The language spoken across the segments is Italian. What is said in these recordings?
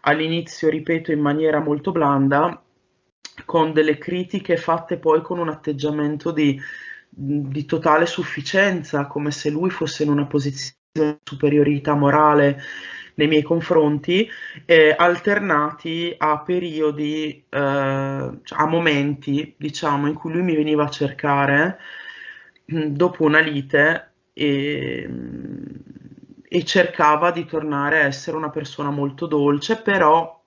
all'inizio, ripeto, in maniera molto blanda, con delle critiche fatte poi con un atteggiamento di totale sufficienza, come se lui fosse in una posizione di superiorità morale nei miei confronti, alternati a periodi, cioè a momenti, diciamo, in cui lui mi veniva a cercare dopo una lite e cercava di tornare a essere una persona molto dolce, però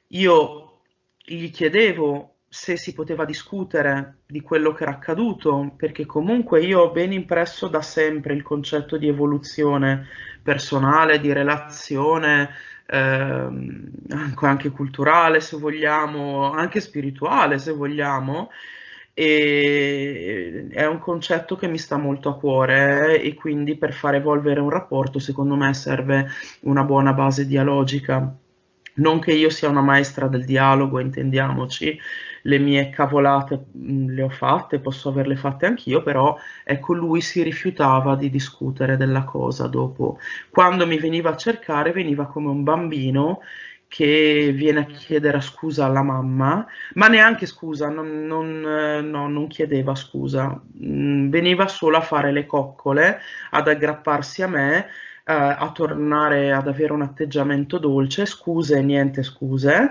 io gli chiedevo se si poteva discutere di quello che era accaduto, perché comunque io ho ben impresso da sempre il concetto di evoluzione personale, di relazione, anche culturale se vogliamo, anche spirituale se vogliamo, e è un concetto che mi sta molto a cuore, e quindi per far evolvere un rapporto secondo me serve una buona base dialogica. Non che io sia una maestra del dialogo, intendiamoci, le mie cavolate le ho fatte, posso averle fatte anch'io, però ecco, lui si rifiutava di discutere della cosa dopo. Quando mi veniva a cercare veniva come un bambino che viene a chiedere scusa alla mamma, ma neanche scusa, no, non chiedeva scusa. Veniva solo a fare le coccole, ad aggrapparsi a me, a tornare ad avere un atteggiamento dolce, scuse, niente scuse,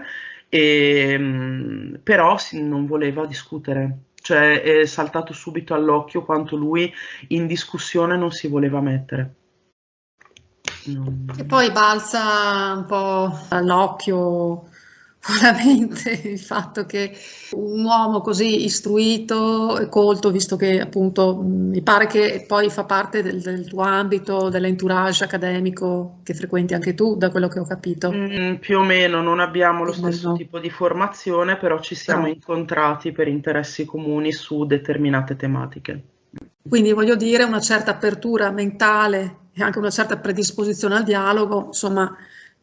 però non voleva discutere. Cioè è saltato subito all'occhio quanto lui in discussione non si voleva mettere. E poi balza un po' all'occhio veramente il fatto che un uomo così istruito e colto, visto che appunto mi pare che poi fa parte del tuo ambito, dell'entourage accademico che frequenti anche tu, da quello che ho capito. Più o meno non abbiamo lo Più o stesso meno. tipo di formazione, però ci siamo Però. incontrati per interessi comuni su determinate tematiche. Quindi voglio dire una certa apertura mentale e anche una certa predisposizione al dialogo, insomma,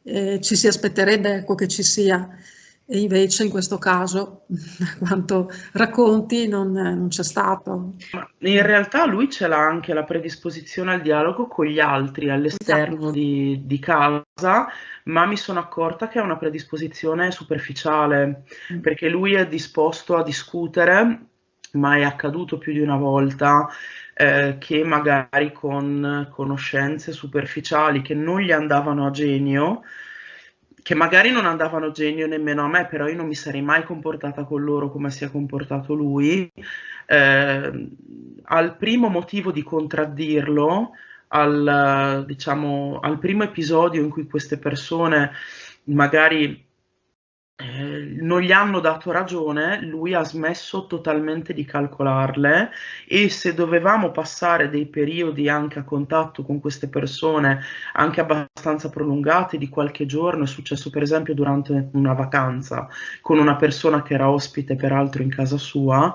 ci si aspetterebbe, ecco, che ci sia. E invece in questo caso, a quanto racconti, non c'è stato. Ma in realtà lui ce l'ha anche la predisposizione al dialogo con gli altri all'esterno di casa, ma mi sono accorta che è una predisposizione superficiale, perché lui è disposto a discutere, ma è accaduto più di una volta che magari con conoscenze superficiali che non gli andavano a genio, che magari non andavano a genio nemmeno a me, però io non mi sarei mai comportata con loro come si è comportato lui. Al primo motivo di contraddirlo, diciamo, al primo episodio in cui queste persone magari non gli hanno dato ragione, lui ha smesso totalmente di calcolarle, e se dovevamo passare dei periodi anche a contatto con queste persone, anche abbastanza prolungati di qualche giorno, è successo per esempio durante una vacanza con una persona che era ospite peraltro in casa sua,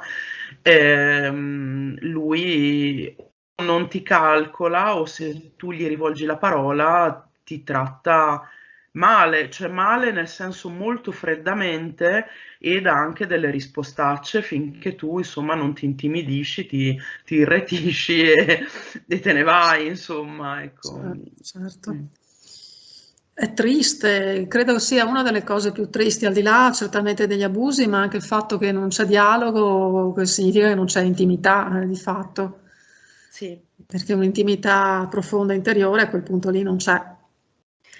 lui non ti calcola, o se tu gli rivolgi la parola ti tratta male, cioè male nel senso molto freddamente, e dà anche delle rispostacce finché tu insomma non ti intimidisci, ti irretisci e te ne vai, insomma, ecco. Certo. È triste, credo sia una delle cose più tristi, al di là certamente degli abusi, ma anche il fatto che non c'è dialogo, che significa che non c'è intimità, di fatto, Sì. perché un'intimità profonda interiore a quel punto lì non c'è,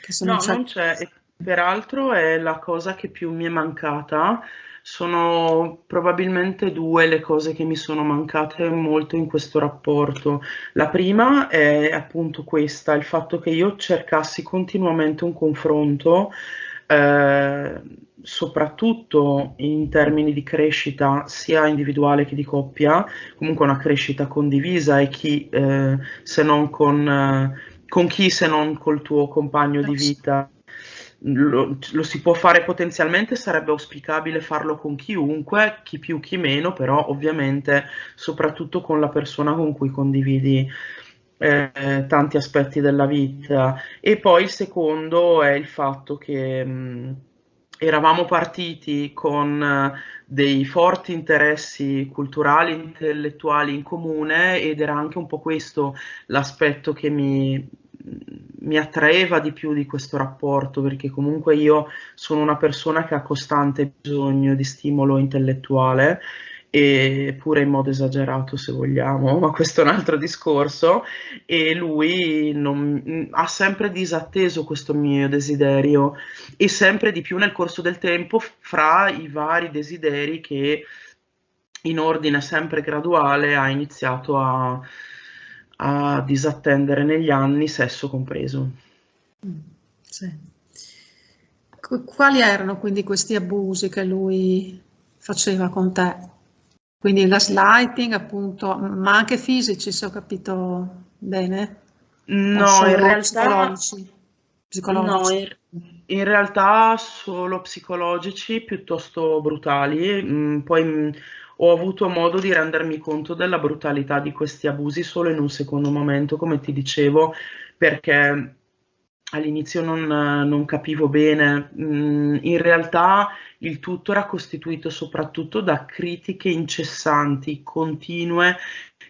che se non No, c'è. non c'è, e peraltro è la cosa che più mi è mancata. Sono probabilmente due le cose che mi sono mancate molto in questo rapporto. La prima è appunto questa, il fatto che io cercassi continuamente un confronto, eh, soprattutto in termini di crescita, sia individuale che di coppia, comunque una crescita condivisa, e chi se non con chi se non col tuo compagno di vita lo si può fare potenzialmente, sarebbe auspicabile farlo con chiunque, chi più chi meno, però ovviamente soprattutto con la persona con cui condividi tanti aspetti della vita. E poi il secondo è il fatto che eravamo partiti con dei forti interessi culturali, intellettuali in comune, ed era anche un po' questo l'aspetto che mi attraeva di più di questo rapporto, perché comunque io sono una persona che ha costante bisogno di stimolo intellettuale, e pure in modo esagerato se vogliamo, ma questo è un altro discorso, e lui ha sempre disatteso questo mio desiderio, e sempre di più nel corso del tempo, fra i vari desideri che in ordine sempre graduale ha iniziato a disattendere negli anni, sesso compreso. Sì. Quali erano quindi questi abusi che lui faceva con te? Quindi il gaslighting, appunto, ma anche fisici, se ho capito bene? O No, in solo realtà, no, psicologici? in realtà solo psicologici piuttosto brutali. Poi ho avuto modo di rendermi conto della brutalità di questi abusi solo in un secondo momento, come ti dicevo, perché all'inizio non capivo bene. In realtà il tutto era costituito soprattutto da critiche incessanti, continue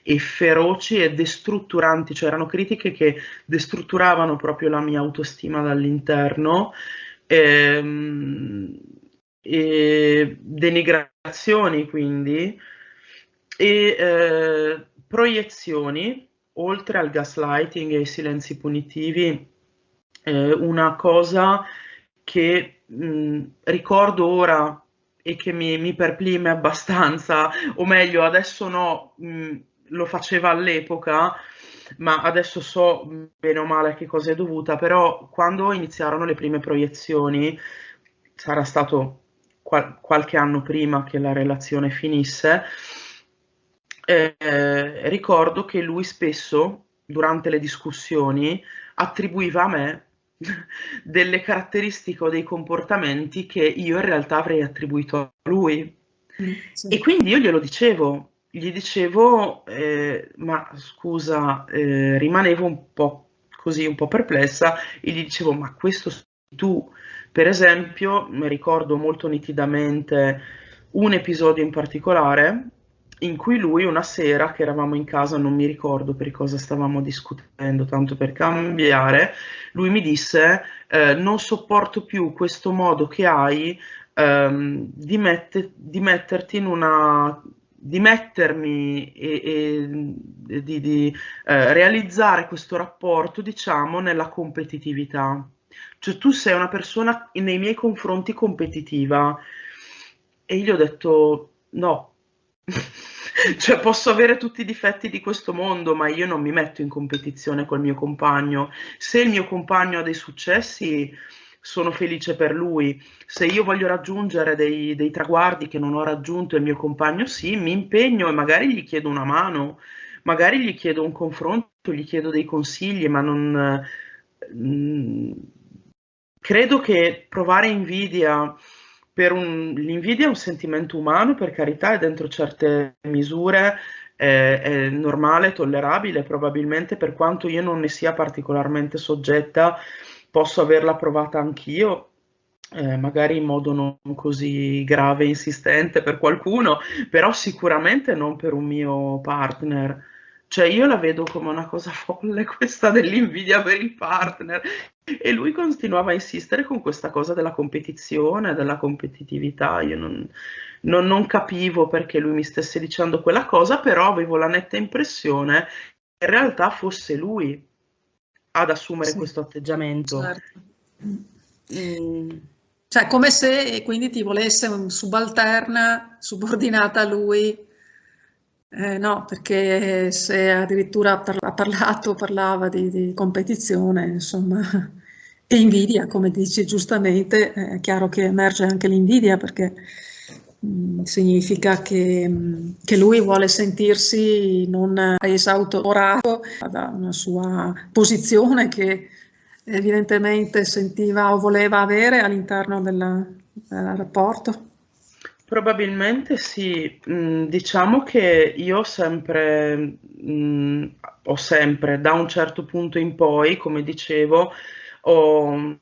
e feroci e destrutturanti, cioè erano critiche che destrutturavano proprio la mia autostima dall'interno, ehm, e denigrazioni quindi, e proiezioni, oltre al gaslighting e ai silenzi punitivi. Una cosa che ricordo ora e che mi perplime abbastanza, o meglio, adesso no, lo faceva all'epoca, ma adesso so bene o male a che cosa è dovuta, però quando iniziarono le prime proiezioni, sarà stato qualche anno prima che la relazione finisse, ricordo che lui spesso, durante le discussioni, attribuiva a me delle caratteristiche o dei comportamenti che io in realtà avrei attribuito a lui. Sì. E quindi io glielo dicevo, gli dicevo, ma scusa, rimanevo un po' così, un po' perplessa, e gli dicevo, ma questo sei tu. Per esempio, mi ricordo molto nitidamente un episodio in particolare in cui lui una sera che eravamo in casa, non mi ricordo per cosa stavamo discutendo, tanto per cambiare, lui mi disse non sopporto più questo modo che hai di metterti in una di mettermi e di realizzare questo rapporto, diciamo, nella competitività. Cioè tu sei una persona nei miei confronti competitiva, e io gli ho detto no. Cioè posso avere tutti i difetti di questo mondo, ma io non mi metto in competizione col mio compagno. Se il mio compagno ha dei successi, sono felice per lui. Se io voglio raggiungere dei traguardi che non ho raggiunto e il mio compagno sì, mi impegno e magari gli chiedo una mano, magari gli chiedo un confronto, gli chiedo dei consigli, ma non... credo che provare invidia l'invidia è un sentimento umano, per carità, e dentro certe misure è normale, tollerabile, probabilmente per quanto io non ne sia particolarmente soggetta, posso averla provata anch'io, magari in modo non così grave e insistente per qualcuno, però sicuramente non per un mio partner. Cioè io la vedo come una cosa folle questa dell'invidia per il partner, e lui continuava a insistere con questa cosa della competizione, della competitività. Io non capivo perché lui mi stesse dicendo quella cosa, però avevo la netta impressione che in realtà fosse lui ad assumere Sì, questo atteggiamento. certo. Mm. Cioè, come se quindi ti volesse un subalterna, subordinata a lui. No, perché se addirittura parlava di competizione, insomma, e invidia, come dici giustamente, è chiaro che emerge anche l'invidia perché significa che lui vuole sentirsi non esautorato da una sua posizione che evidentemente sentiva o voleva avere all'interno del rapporto. Probabilmente sì. Diciamo che io ho sempre, da un certo punto in poi, come dicevo, ho,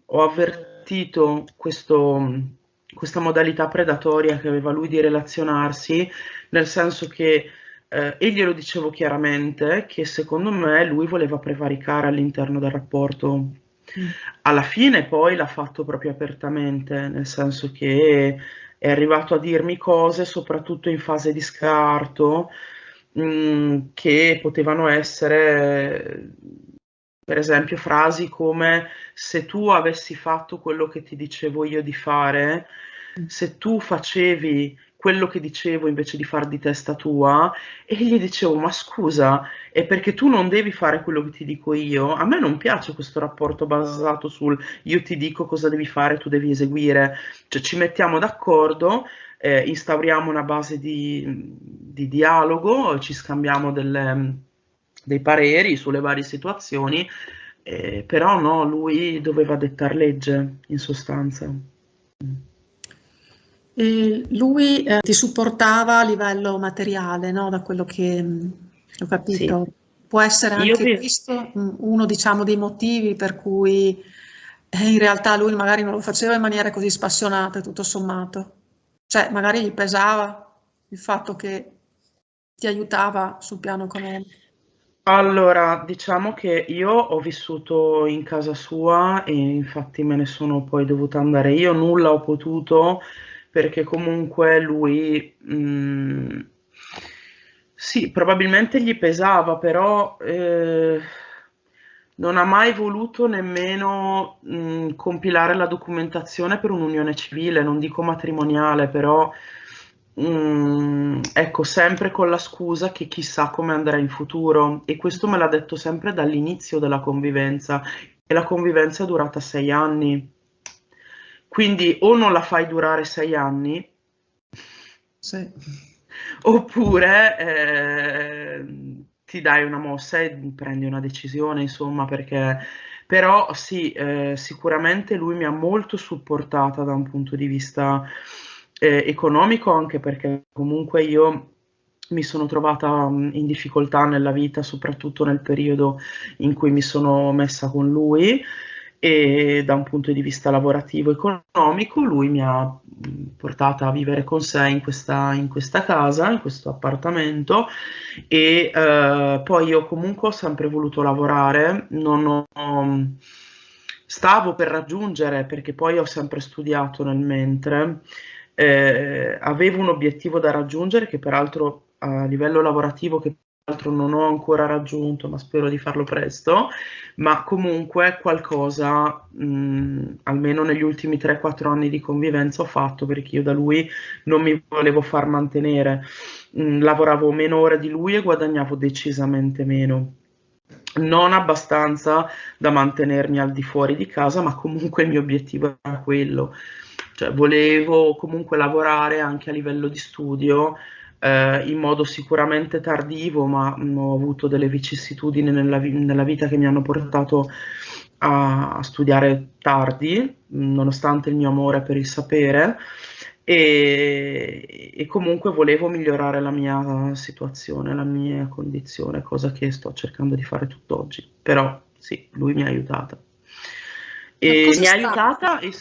ho avvertito questa modalità predatoria che aveva lui di relazionarsi, nel senso che e glielo dicevo chiaramente che secondo me lui voleva prevaricare all'interno del rapporto. Mm. Alla fine poi l'ha fatto proprio apertamente, nel senso che è arrivato a dirmi cose, soprattutto in fase di scarto, che potevano essere, per esempio, frasi come: se tu avessi fatto quello che ti dicevo io di fare, se tu facevi quello che dicevo invece di far di testa tua, e gli dicevo: ma scusa, è perché tu non devi fare quello che ti dico io? A me non piace questo rapporto basato sul io ti dico cosa devi fare, tu devi eseguire. Cioè ci mettiamo d'accordo, instauriamo una base di dialogo, ci scambiamo dei pareri sulle varie situazioni, però no, lui doveva dettar legge, in sostanza. E lui ti supportava a livello materiale, no? Da quello che ho Sì, capito. Può essere io anche penso. questo uno, diciamo, dei motivi per cui in realtà lui magari non lo faceva in maniera così spassionata, tutto sommato. Cioè, magari gli pesava il fatto che ti aiutava sul piano economico. Allora, diciamo che io ho vissuto in casa sua e infatti me ne sono poi dovuta andare io, nulla ho potuto perché comunque lui, sì, probabilmente gli pesava, però non ha mai voluto nemmeno compilare la documentazione per un'unione civile, non dico matrimoniale, però ecco, sempre con la scusa che chissà come andrà in futuro. E questo me l'ha detto sempre dall'inizio della convivenza. E la convivenza è durata 6 anni. Quindi o non la fai durare 6 anni, Sì. oppure ti dai una mossa e prendi una decisione, insomma, perché però sì, sicuramente lui mi ha molto supportata da un punto di vista economico, anche perché comunque io mi sono trovata in difficoltà nella vita, soprattutto nel periodo in cui mi sono messa con lui, e da un punto di vista lavorativo e economico lui mi ha portata a vivere con sé in questa casa, in questo appartamento, e poi io comunque ho sempre voluto lavorare, non ho, stavo per raggiungere, perché poi ho sempre studiato nel mentre, avevo un obiettivo da raggiungere che peraltro a livello lavorativo, che peraltro non ho ancora raggiunto, ma spero di farlo presto, ma comunque qualcosa, almeno negli ultimi 3-4 anni di convivenza ho fatto, perché io da lui non mi volevo far mantenere. Lavoravo meno ore di lui e guadagnavo decisamente meno. Non abbastanza da mantenermi al di fuori di casa, ma comunque il mio obiettivo era quello. Cioè, volevo comunque lavorare anche a livello di studio, in modo sicuramente tardivo, ma ho avuto delle vicissitudini nella vita che mi hanno portato a studiare tardi, nonostante il mio amore per il sapere, e comunque volevo migliorare la mia situazione, la mia condizione, cosa che sto cercando di fare tutt'oggi. Però sì, lui mi ha aiutata. Ma E cosa mi ha sta? aiutata e...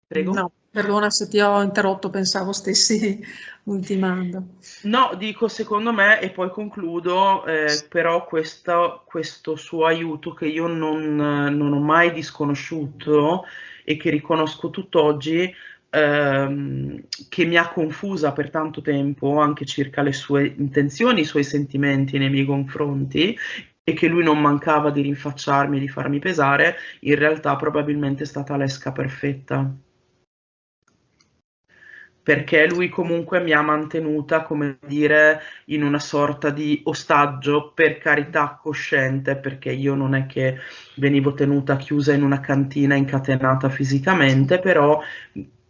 Prego? No, perdona se ti ho interrotto, pensavo stessi ultimando. No, dico secondo me, e poi concludo, però questo suo aiuto che io non ho mai disconosciuto e che riconosco tutt'oggi, che mi ha confusa per tanto tempo anche circa le sue intenzioni, i suoi sentimenti nei miei confronti, e che lui non mancava di rinfacciarmi, di farmi pesare, in realtà probabilmente è stata l'esca perfetta, perché lui comunque mi ha mantenuta, come dire, in una sorta di ostaggio, per carità cosciente, perché io non è che venivo tenuta chiusa in una cantina incatenata fisicamente, però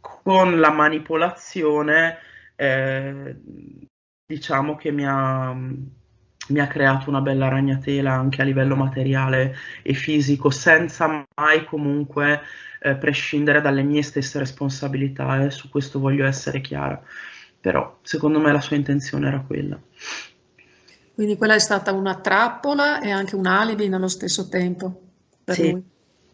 con la manipolazione, eh, diciamo che mi ha creato una bella ragnatela anche a livello materiale e fisico, senza mai comunque prescindere dalle mie stesse responsabilità, su questo voglio essere chiara, però secondo me la sua intenzione era quella. Quindi quella è stata una trappola e anche un alibi nello stesso tempo per Sì, lui.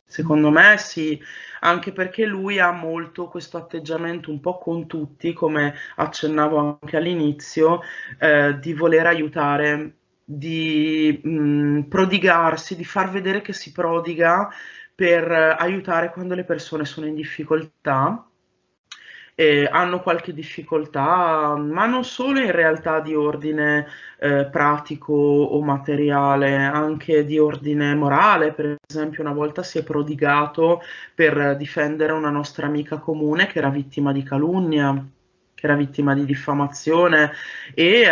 Secondo me sì, anche perché lui ha molto questo atteggiamento un po' con tutti, come accennavo anche all'inizio, di voler aiutare, di prodigarsi, di far vedere che si prodiga per aiutare quando le persone sono in difficoltà e hanno qualche difficoltà, ma non solo in realtà di ordine pratico o materiale, anche di ordine morale. Per esempio, una volta si è prodigato per difendere una nostra amica comune che era vittima di calunnia, che era vittima di diffamazione e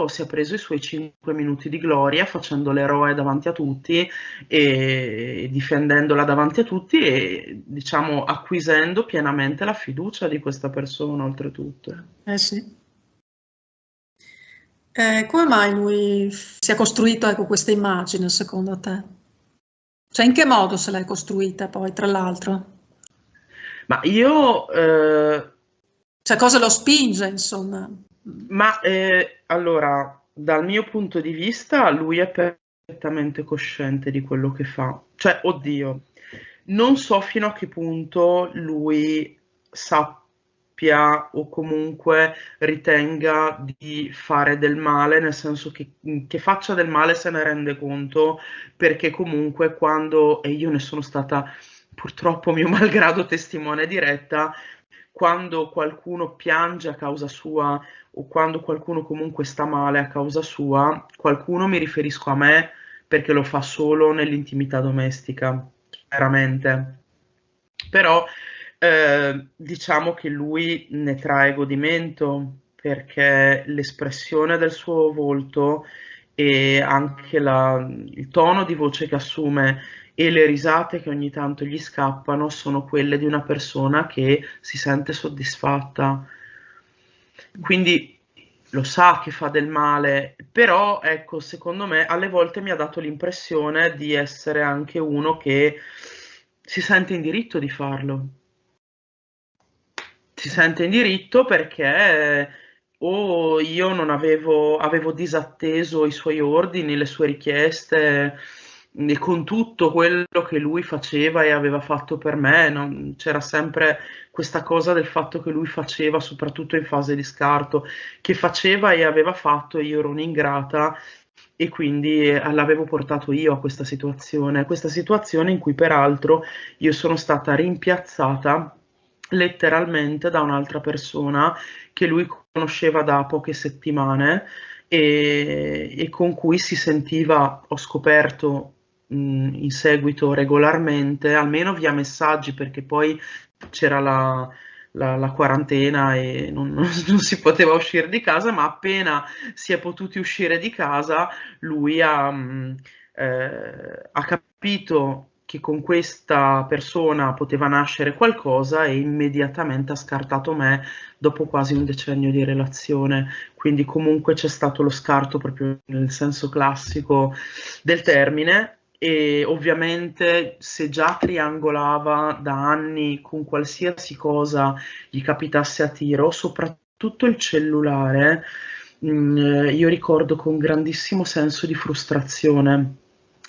si è preso i suoi 5 minuti di gloria facendo l'eroe davanti a tutti e difendendola davanti a tutti e diciamo acquisendo pienamente la fiducia di questa persona oltretutto. Eh sì. Come mai lui si è costruito, ecco, questa immagine secondo te? Cioè in che modo se l'hai costruita poi, tra l'altro? Ma io, Cioè cosa lo spinge, insomma? allora, dal mio punto di vista, lui è perfettamente cosciente di quello che fa. Cioè, oddio, non so fino a che punto lui sappia o comunque ritenga di fare del male, nel senso che faccia del male se ne rende conto, perché comunque quando, e io ne sono stata purtroppo mio malgrado testimone diretta, quando qualcuno piange a causa sua o quando qualcuno comunque sta male a causa sua, qualcuno mi riferisco a me perché lo fa solo nell'intimità domestica, chiaramente. Però diciamo che lui ne trae godimento perché l'espressione del suo volto e anche il tono di voce che assume e le risate che ogni tanto gli scappano sono quelle di una persona che si sente soddisfatta. Quindi lo sa che fa del male, però ecco, secondo me alle volte mi ha dato l'impressione di essere anche uno che si sente in diritto di farlo. Si sente in diritto perché o io non avevo disatteso i suoi ordini, le sue richieste, e con tutto quello che lui faceva e aveva fatto per me, c'era sempre questa cosa del fatto che lui faceva, soprattutto in fase di scarto, che faceva e aveva fatto e io ero un'ingrata e quindi l'avevo portato io a questa situazione in cui peraltro io sono stata rimpiazzata letteralmente da un'altra persona che lui conosceva da poche settimane e con cui si sentiva, ho scoperto in seguito regolarmente, almeno via messaggi, perché poi c'era la quarantena e non si poteva uscire di casa, ma appena si è potuti uscire di casa, lui ha capito che con questa persona poteva nascere qualcosa e immediatamente ha scartato me dopo quasi un decennio di relazione. Quindi comunque c'è stato lo scarto proprio nel senso classico del termine e ovviamente se già triangolava da anni con qualsiasi cosa gli capitasse a tiro, soprattutto il cellulare, io ricordo con grandissimo senso di frustrazione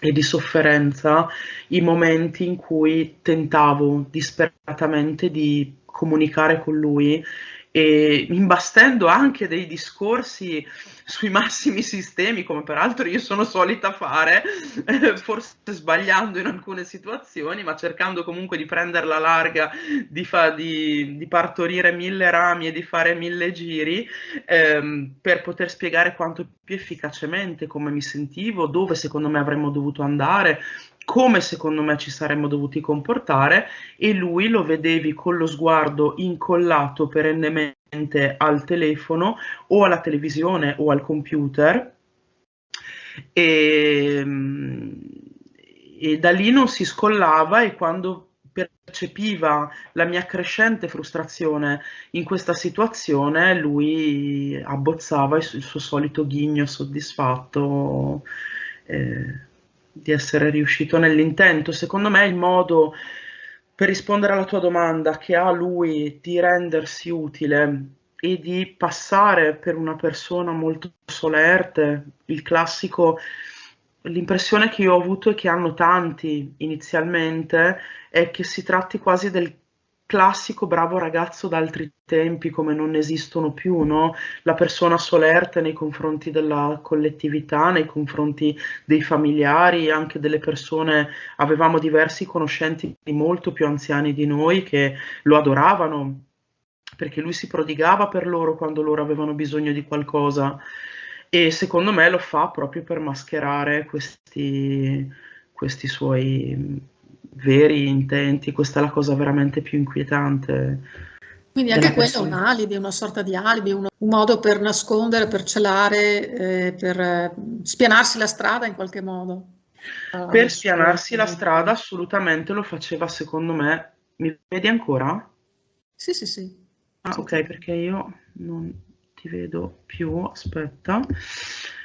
e di sofferenza i momenti in cui tentavo disperatamente di comunicare con lui e imbastendo anche dei discorsi sui massimi sistemi, come peraltro io sono solita fare, forse sbagliando in alcune situazioni, ma cercando comunque di prenderla larga, di partorire 1000 rami e di fare 1000 giri, per poter spiegare quanto più efficacemente come mi sentivo, dove secondo me avremmo dovuto andare, come secondo me ci saremmo dovuti comportare e lui lo vedevi con lo sguardo incollato perennemente al telefono o alla televisione o al computer e, e da lì non si scollava e quando percepiva la mia crescente frustrazione in questa situazione, lui abbozzava il suo solito ghigno soddisfatto di essere riuscito nell'intento. Secondo me il modo per rispondere alla tua domanda che ha lui di rendersi utile e di passare per una persona molto solerte, il classico l'impressione che io ho avuto e che hanno tanti inizialmente è che si tratti quasi del classico bravo ragazzo d'altri tempi, come non esistono più, no? La persona solerte nei confronti della collettività, nei confronti dei familiari, anche delle persone. Avevamo diversi conoscenti molto più anziani di noi che lo adoravano perché lui si prodigava per loro quando loro avevano bisogno di qualcosa e secondo me lo fa proprio per mascherare questi suoi veri intenti. Questa è la cosa veramente più inquietante Quindi della anche quello è un persona. alibi, una sorta di alibi, un modo per nascondere, per celare, per spianarsi la strada in qualche modo. Per spianarsi la strada assolutamente lo faceva secondo me. Mi vedi ancora? Sì, sì, sì. Ah, Sì, ok, perché io non ti vedo più, aspetta.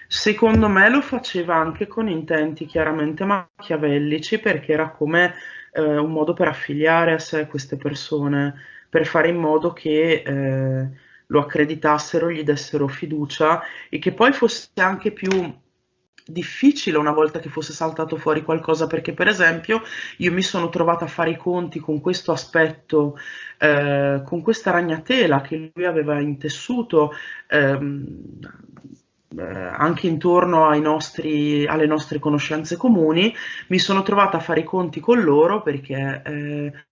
Secondo me lo faceva anche con intenti chiaramente machiavellici, perché era come un modo per affiliare a sé queste persone, per fare in modo che lo accreditassero, gli dessero fiducia e che poi fosse anche più difficile una volta che fosse saltato fuori qualcosa, perché per esempio io mi sono trovata a fare i conti con questo aspetto, con questa ragnatela che lui aveva intessuto ehm, anche intorno alle nostre conoscenze comuni, mi sono trovata a fare i conti con loro perché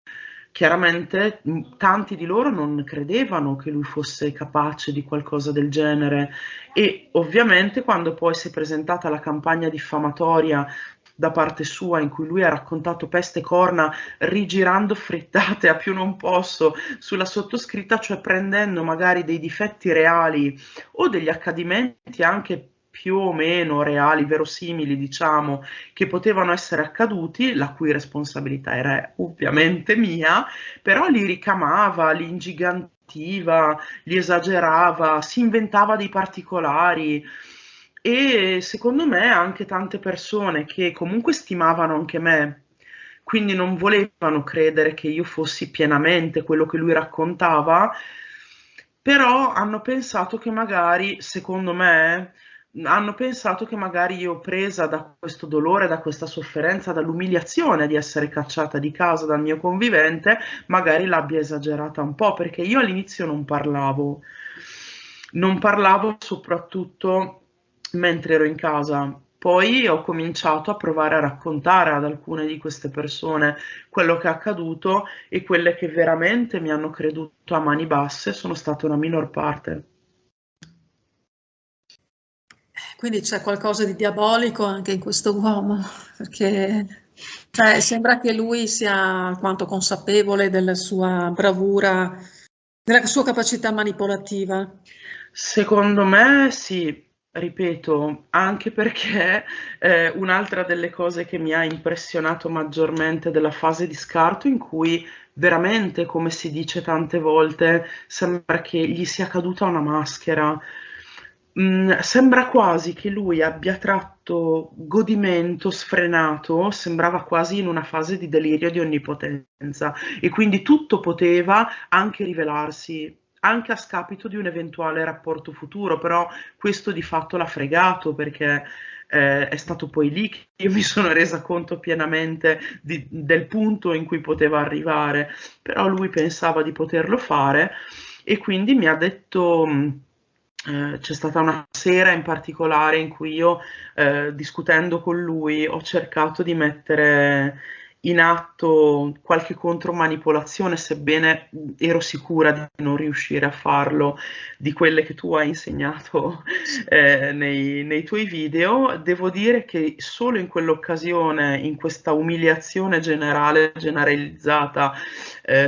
chiaramente tanti di loro non credevano che lui fosse capace di qualcosa del genere e ovviamente quando poi si è presentata la campagna diffamatoria da parte sua in cui lui ha raccontato peste e corna rigirando frittate a più non posso sulla sottoscritta, cioè prendendo magari dei difetti reali o degli accadimenti anche più o meno reali, verosimili, diciamo, che potevano essere accaduti, la cui responsabilità era ovviamente mia, però li ricamava, li ingigantiva, li esagerava, si inventava dei particolari e secondo me anche tante persone che comunque stimavano anche me, quindi non volevano credere che io fossi pienamente quello che lui raccontava, però hanno pensato che magari, secondo me, hanno pensato che magari io presa da questo dolore, da questa sofferenza, dall'umiliazione di essere cacciata di casa dal mio convivente, magari l'abbia esagerata un po', perché io all'inizio non parlavo soprattutto mentre ero in casa. Poi ho cominciato a provare a raccontare ad alcune di queste persone quello che è accaduto e quelle che veramente mi hanno creduto a mani basse sono state una minor parte. Quindi c'è qualcosa di diabolico anche in questo uomo, perché cioè, sembra che lui sia alquanto consapevole della sua bravura, della sua capacità manipolativa. Secondo me sì, ripeto, anche perché un'altra delle cose che mi ha impressionato maggiormente della fase di scarto in cui veramente, come si dice tante volte, sembra che gli sia caduta una maschera. Sembra quasi che lui abbia tratto godimento sfrenato, sembrava quasi in una fase di delirio di onnipotenza e quindi tutto poteva anche rivelarsi, anche a scapito di un eventuale rapporto futuro, però questo di fatto l'ha fregato perché è stato poi lì che io mi sono resa conto pienamente del punto in cui poteva arrivare, però lui pensava di poterlo fare e quindi mi ha detto, c'è stata una sera in particolare in cui io, discutendo con lui, ho cercato di mettere in atto qualche contromanipolazione, sebbene ero sicura di non riuscire a farlo, di quelle che tu hai insegnato nei tuoi video. Devo dire che solo in quell'occasione, in questa umiliazione generale, generalizzata,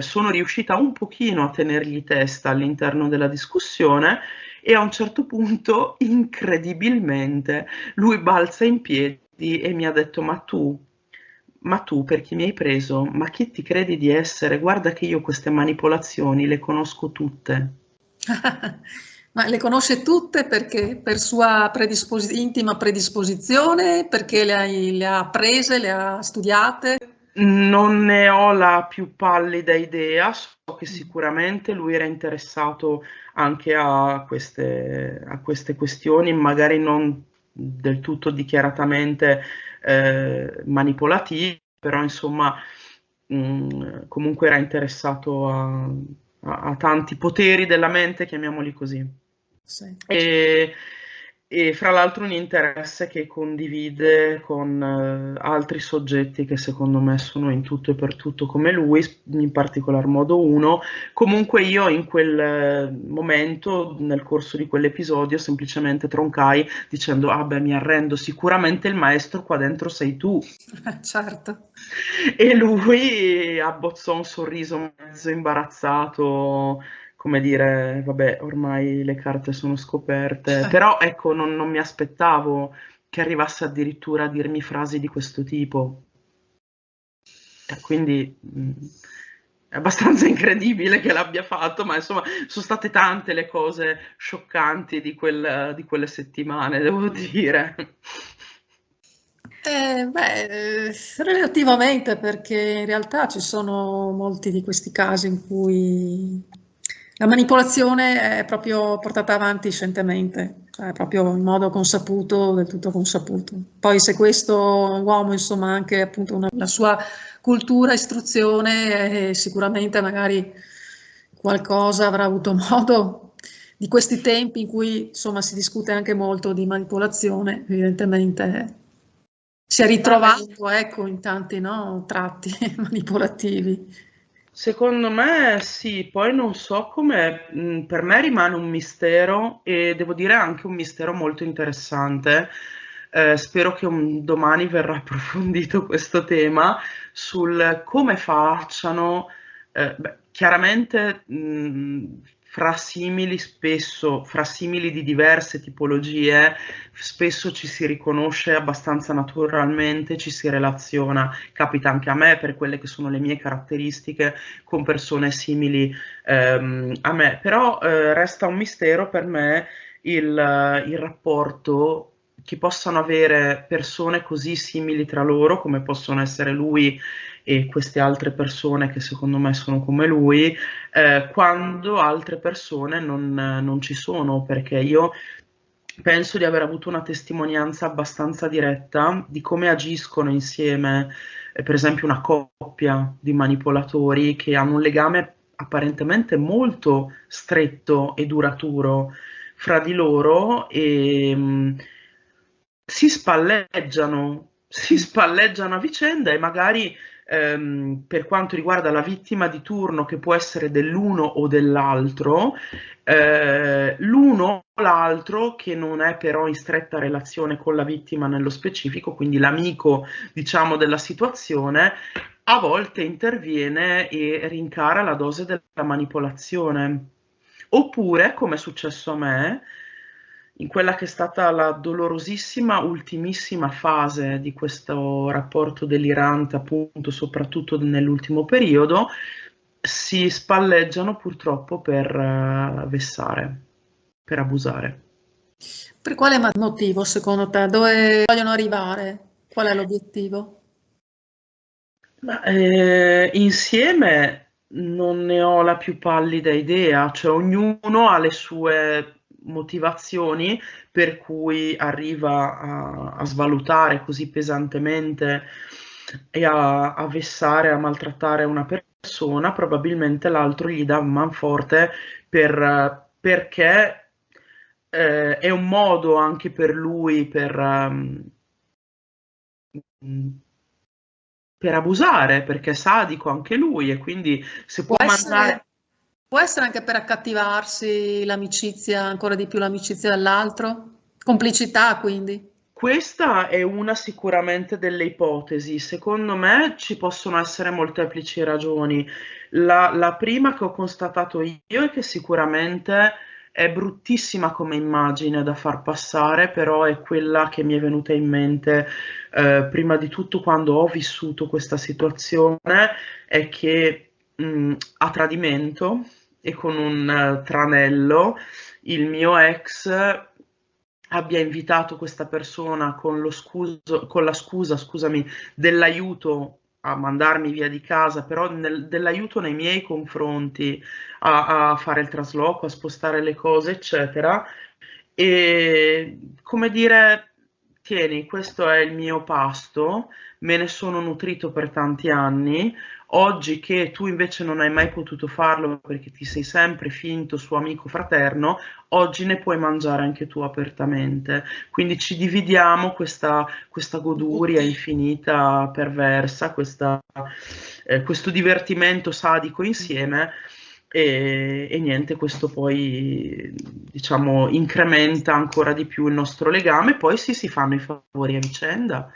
sono riuscita un pochino a tenergli testa all'interno della discussione e a un certo punto, incredibilmente, lui balza in piedi e mi ha detto: ma tu per chi mi hai preso? Ma chi ti credi di essere? Guarda che io queste manipolazioni le conosco tutte. Ma le conosce tutte perché per sua intima predisposizione, perché le ha apprese, le ha studiate? Non ne ho la più pallida idea, so che sicuramente lui era interessato anche a queste questioni, magari non del tutto dichiaratamente manipolativi, però insomma comunque era interessato a tanti poteri della mente, chiamiamoli così. Sì. E, e fra l'altro un interesse che condivide con altri soggetti che secondo me sono in tutto e per tutto come lui, in particolar modo uno. Comunque io in quel momento, nel corso di quell'episodio, semplicemente troncai dicendo: ah beh, mi arrendo, sicuramente il maestro qua dentro sei tu. Certo. E lui abbozzò un sorriso mezzo imbarazzato, come dire, vabbè, ormai le carte sono scoperte, però ecco, non mi aspettavo che arrivasse addirittura a dirmi frasi di questo tipo. Quindi è abbastanza incredibile che l'abbia fatto, ma insomma sono state tante le cose scioccanti di quelle settimane, devo dire. Relativamente, perché in realtà ci sono molti di questi casi in cui la manipolazione è proprio portata avanti scientemente, cioè proprio in modo consaputo, del tutto consaputo. Poi se questo uomo, insomma, ha anche appunto la sua cultura, istruzione, sicuramente magari qualcosa avrà avuto modo di questi tempi in cui insomma si discute anche molto di manipolazione, evidentemente si è ritrovato, ecco, in tanti, no, tratti manipolativi. Secondo me sì, poi non so come, per me rimane un mistero e devo dire anche un mistero molto interessante. Spero che domani verrà approfondito questo tema sul come facciano, beh, chiaramente fra simili spesso, fra simili di diverse tipologie, spesso ci si riconosce abbastanza naturalmente, ci si relaziona, capita anche a me per quelle che sono le mie caratteristiche con persone simili a me, però resta un mistero per me il rapporto che possano avere persone così simili tra loro, come possono essere lui e queste altre persone che secondo me sono come lui, quando altre persone non ci sono, perché io penso di aver avuto una testimonianza abbastanza diretta di come agiscono insieme, per esempio, una coppia di manipolatori che hanno un legame apparentemente molto stretto e duraturo fra di loro e si spalleggiano a vicenda e magari per quanto riguarda la vittima di turno, che può essere dell'uno o dell'altro, l'uno o l'altro che non è però in stretta relazione con la vittima nello specifico, quindi l'amico, diciamo, della situazione, a volte interviene e rincara la dose della manipolazione. Oppure, come è successo a me, in quella che è stata la dolorosissima ultimissima fase di questo rapporto delirante, appunto, soprattutto nell'ultimo periodo, si spalleggiano purtroppo per vessare, per abusare. Per quale motivo, secondo te? Dove vogliono arrivare? Qual è l'obiettivo? Ma, insieme non ne ho la più pallida idea, cioè ognuno ha le sue motivazioni per cui arriva a svalutare così pesantemente e a vessare, a maltrattare una persona, probabilmente l'altro gli dà un manforte perché è un modo anche per lui per abusare, perché è sadico anche lui e quindi se può Può essere, mandare. può essere anche per accattivarsi l'amicizia, ancora di più l'amicizia dell'altro? Complicità, quindi. Questa è una sicuramente delle ipotesi. Secondo me ci possono essere molteplici ragioni. La prima che ho constatato io è che sicuramente è bruttissima come immagine da far passare, però è quella che mi è venuta in mente prima di tutto quando ho vissuto questa situazione, è che a tradimento e con un tranello il mio ex abbia invitato questa persona con la scusa, scusami, dell'aiuto a mandarmi via di casa, però dell'aiuto nei miei confronti, a fare il trasloco, a spostare le cose, eccetera. E come dire, tieni, questo è il mio pasto, me ne sono nutrito per tanti anni, oggi che tu invece non hai mai potuto farlo perché ti sei sempre finto suo amico fraterno, oggi ne puoi mangiare anche tu apertamente. Quindi ci dividiamo questa goduria infinita, perversa, questo divertimento sadico insieme. E niente, questo poi diciamo incrementa ancora di più il nostro legame, poi sì, si fanno i favori a vicenda,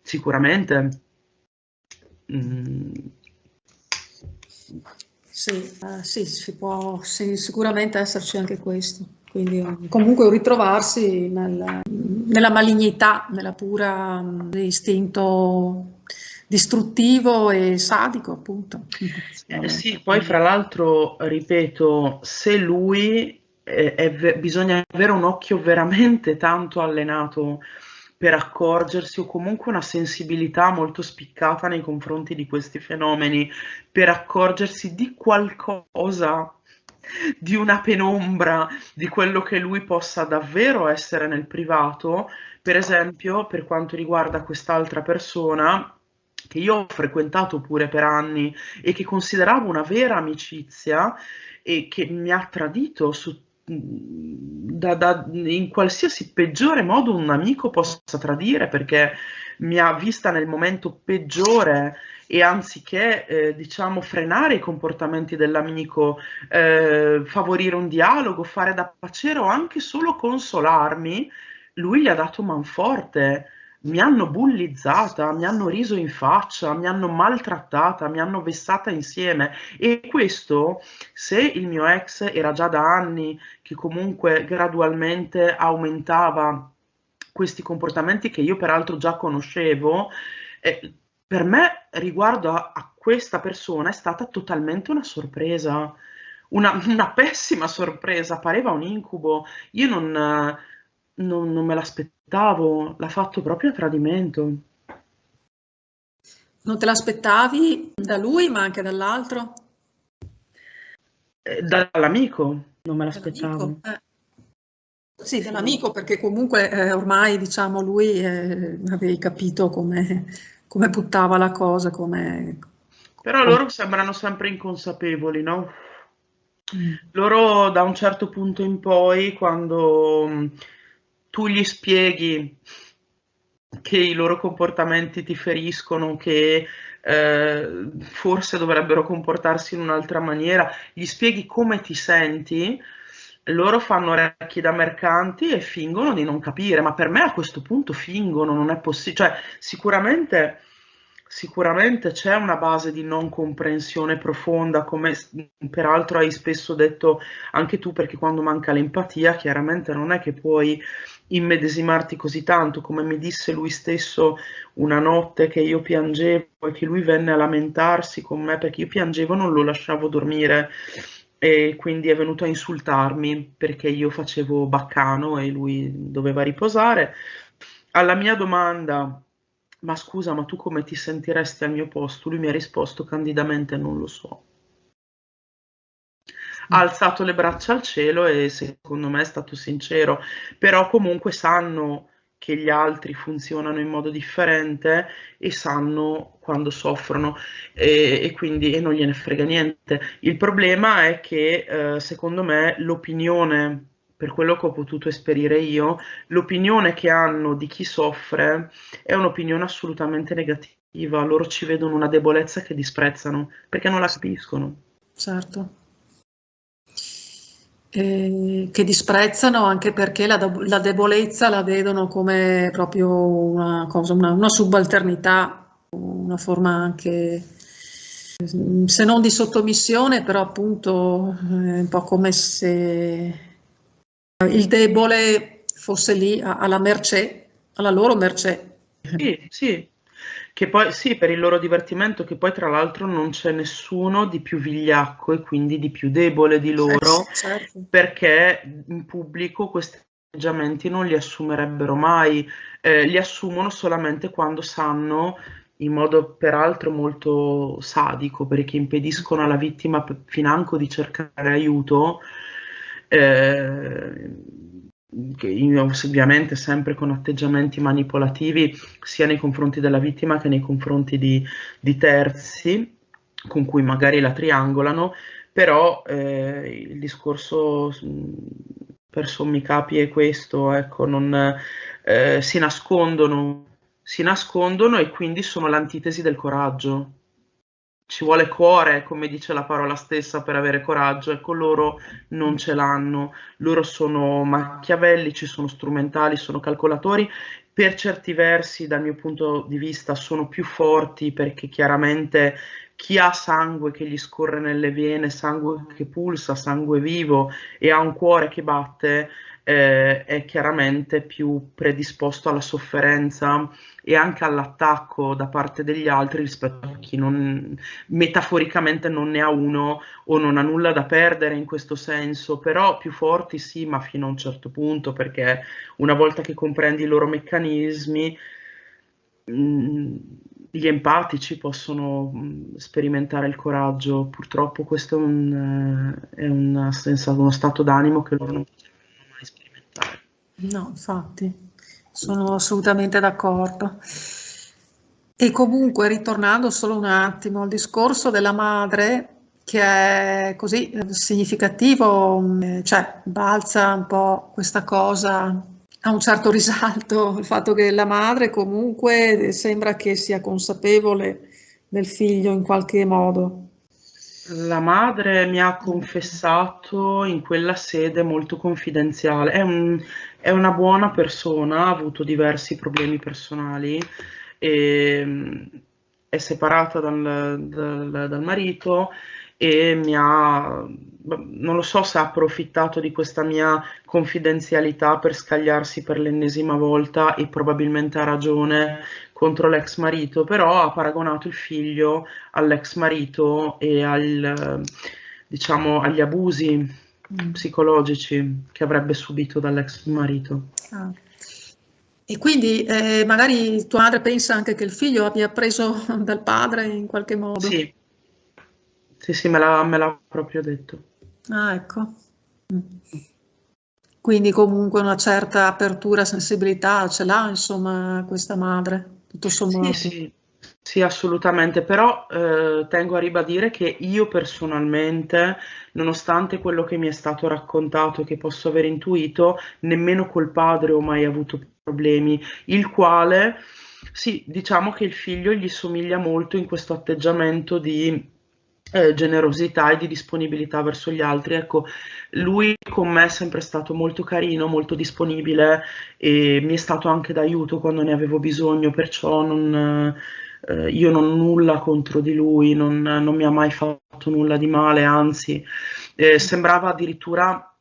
sicuramente. Mm. Sì, sì, sì, sicuramente esserci anche questo. Quindi comunque un ritrovarsi nella malignità, nella pura istinto distruttivo e sadico, appunto. Sì, poi fra l'altro, ripeto, se lui bisogna avere un occhio veramente tanto allenato per accorgersi o comunque una sensibilità molto spiccata nei confronti di questi fenomeni, per accorgersi di qualcosa, di una penombra, di quello che lui possa davvero essere nel privato. Per esempio, per quanto riguarda quest'altra persona, che io ho frequentato pure per anni e che consideravo una vera amicizia e che mi ha tradito in qualsiasi peggiore modo un amico possa tradire, perché mi ha vista nel momento peggiore e anziché diciamo frenare i comportamenti dell'amico, favorire un dialogo, fare da pacere o anche solo consolarmi, lui gli ha dato manforte. Mi hanno bullizzata, mi hanno riso in faccia, mi hanno maltrattata, mi hanno vessata insieme, e questo, se il mio ex era già da anni che comunque gradualmente aumentava questi comportamenti che io peraltro già conoscevo, per me riguardo a questa persona è stata totalmente una sorpresa, una pessima sorpresa, pareva un incubo. Io non me l'aspettavo, l'ha fatto proprio a tradimento. Non te l'aspettavi da lui, ma anche dall'altro? Dall'amico non me Dall'amico? l'aspettavo. Sì, Sì. dall'amico, perché comunque ormai, diciamo, lui avevi capito come buttava la cosa, Però com- loro sembrano sempre inconsapevoli, no? Mm. Loro da un certo punto in poi, quando tu gli spieghi che i loro comportamenti ti feriscono, che forse dovrebbero comportarsi in un'altra maniera, gli spieghi come ti senti, loro fanno orecchie da mercanti e fingono di non capire, ma per me a questo punto fingono, non è possibile, cioè sicuramente c'è una base di non comprensione profonda, come peraltro hai spesso detto anche tu, perché quando manca l'empatia, chiaramente non è che puoi immedesimarti così tanto, come mi disse lui stesso una notte che io piangevo e che lui venne a lamentarsi con me perché io piangevo e non lo lasciavo dormire, e quindi è venuto a insultarmi perché io facevo baccano e lui doveva riposare. Alla mia domanda, ma scusa, ma tu come ti sentiresti al mio posto? Lui mi ha risposto candidamente, non lo so. Ha alzato le braccia al cielo e secondo me è stato sincero, però comunque sanno che gli altri funzionano in modo differente e sanno quando soffrono, e quindi non gliene frega niente. Il problema è che secondo me l'opinione, per quello che ho potuto esperire io, l'opinione che hanno di chi soffre è un'opinione assolutamente negativa. Loro ci vedono una debolezza che disprezzano perché non la capiscono. Certo. Che disprezzano anche perché la debolezza la vedono come proprio una cosa, una subalternità, una forma anche, se non di sottomissione, però appunto un po' come se il debole fosse lì alla mercé, alla loro mercé. Sì, sì, che poi sì, per il loro divertimento, che poi tra l'altro non c'è nessuno di più vigliacco e quindi di più debole di Sì, loro, certo. perché in pubblico questi atteggiamenti non li assumerebbero mai, li assumono solamente quando sanno, in modo peraltro molto sadico, perché impediscono alla vittima financo di cercare aiuto, eh, ovviamente sempre con atteggiamenti manipolativi sia nei confronti della vittima che nei confronti di terzi con cui magari la triangolano, però il discorso per sommi capi è questo, ecco, si nascondono e quindi sono l'antitesi del coraggio. Ci vuole cuore, come dice la parola stessa, per avere coraggio, ecco, loro non ce l'hanno, loro sono machiavellici, sono strumentali, sono calcolatori, per certi versi, dal mio punto di vista, sono più forti perché chiaramente chi ha sangue che gli scorre nelle vene, sangue che pulsa, sangue vivo e ha un cuore che batte, è chiaramente più predisposto alla sofferenza e anche all'attacco da parte degli altri rispetto a chi metaforicamente non ne ha uno o non ha nulla da perdere in questo senso, però più forti sì, ma fino a un certo punto, perché una volta che comprendi i loro meccanismi, gli empatici possono sperimentare il coraggio. Purtroppo questo è uno stato d'animo che loro non possono mai sperimentare. No, infatti, sono assolutamente d'accordo. E comunque, ritornando solo un attimo al discorso della madre, che è così significativo, cioè balza un po' questa cosa a un certo risalto, il fatto che la madre comunque sembra che sia consapevole del figlio in qualche modo. La madre mi ha confessato in quella sede molto confidenziale. È una buona persona, ha avuto diversi problemi personali, e, è separata dal marito e non lo so se ha approfittato di questa mia confidenzialità per scagliarsi per l'ennesima volta e probabilmente ha ragione contro l'ex marito, però ha paragonato il figlio all'ex marito e diciamo, agli abusi psicologici che avrebbe subito dall'ex marito. Ah. E quindi magari tua madre pensa anche che il figlio abbia preso dal padre in qualche modo. Sì, sì, me l'ha proprio detto. Ah, ecco. Quindi comunque una certa apertura, sensibilità ce l'ha, insomma, questa madre, tutto Sì, sommato. sì, assolutamente, però tengo a ribadire che io personalmente, nonostante quello che mi è stato raccontato e che posso aver intuito, nemmeno col padre ho mai avuto problemi, il quale, sì, diciamo che il figlio gli somiglia molto in questo atteggiamento di generosità e di disponibilità verso gli altri. Ecco, lui con me è sempre stato molto carino, molto disponibile e mi è stato anche d'aiuto quando ne avevo bisogno, perciò io non ho nulla contro di lui, non mi ha mai fatto nulla di male, anzi, sembrava addirittura,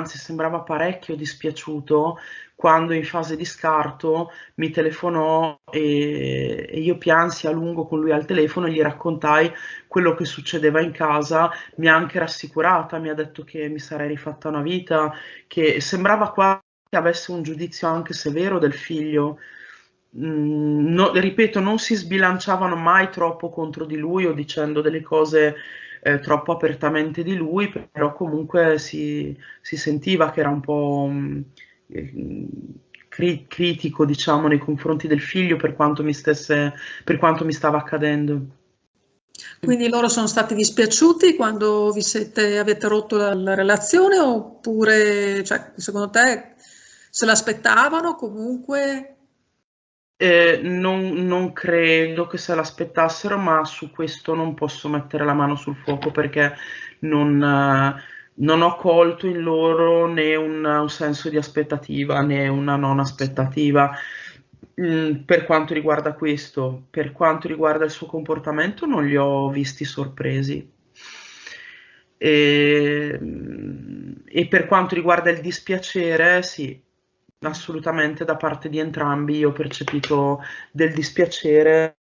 sembrava parecchio dispiaciuto quando in fase di scarto mi telefonò e io piansi a lungo con lui al telefono e gli raccontai quello che succedeva in casa, mi ha anche rassicurata, mi ha detto che mi sarei rifatta una vita, che sembrava quasi che avesse un giudizio anche severo del figlio. Ripeto, non si sbilanciavano mai troppo contro di lui o dicendo delle cose troppo apertamente di lui, però comunque si sentiva che era un po' critico, diciamo, nei confronti del figlio per quanto mi stava accadendo. Quindi loro sono stati dispiaciuti quando avete rotto la relazione oppure, cioè, secondo te se l'aspettavano comunque? Non credo che se l'aspettassero, ma su questo non posso mettere la mano sul fuoco perché non ho colto in loro né un senso di aspettativa né una non aspettativa. Per quanto riguarda questo, per quanto riguarda il suo comportamento, non li ho visti sorpresi. E per quanto riguarda il dispiacere, sì, assolutamente da parte di entrambi io ho percepito del dispiacere,